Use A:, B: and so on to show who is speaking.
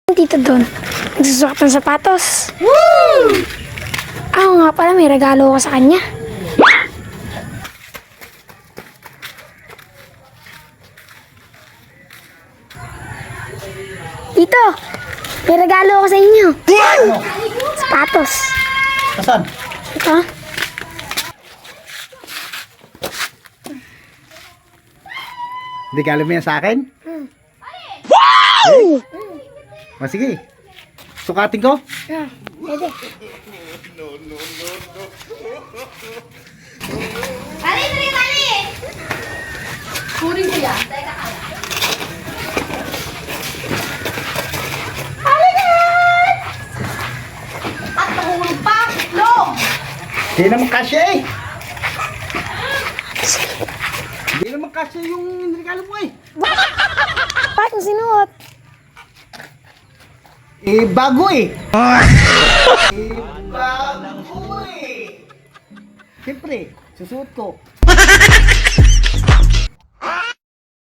A: Dito doon, nagsusukat ng sapatos. Woo! Ako nga pala, may regalo ko sa kanya. Dito, may regalo ko sa inyo. Sapatos.
B: Saan?
A: Ito.
B: Regalo mo yan sa akin? Wow! Sige. Sukatin ko?
A: Pwede.
C: Tali! Kunin ko yan. Halika! At nahulog pa ang itlog!
B: Hindi naman kasya eh. Hindi naman kasya yung regalo mo eh.
A: Bakit mo sinuot?
B: Bago eh. Bago eh. Siyempre, susuot ko.